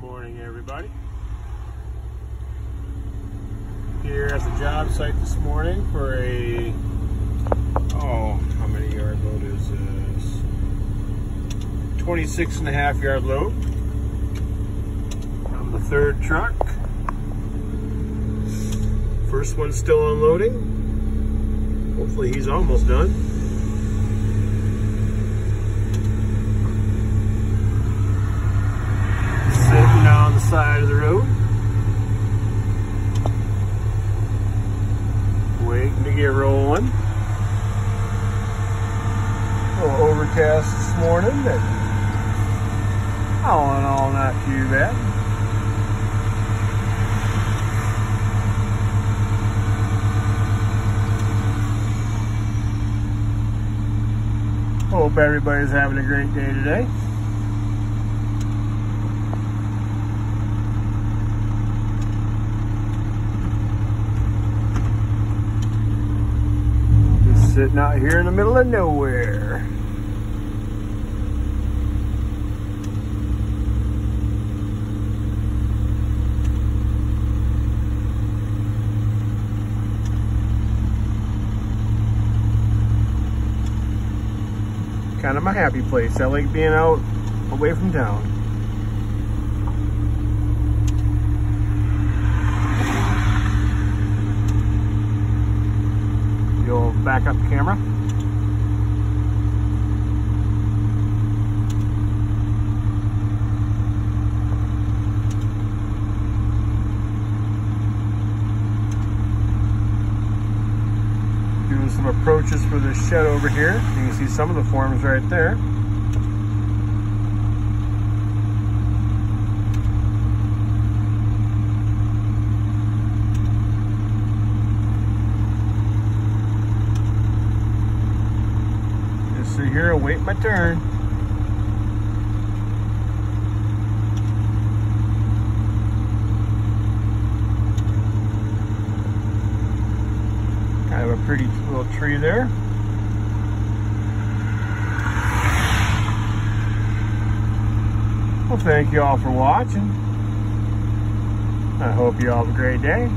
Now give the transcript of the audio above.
morning, everybody. Here at the job site this morning for a, how many yard load is this? 26.5 yard load on the third truck. First one's still unloading. Hopefully he's almost done. Sitting on the side of the road, waiting to get rolling. A little overcast this morning, but all in all, not too bad. Hope everybody's having a great day today. Sitting out here in the middle of nowhere. Kind of my happy place. I like being out away from town. Back up the camera. Doing some approaches for this shed over here. You can see some of the forms right there. So here, I'll wait my turn. Kind of a pretty little tree there. Well, thank you all for watching. I hope you all have a great day.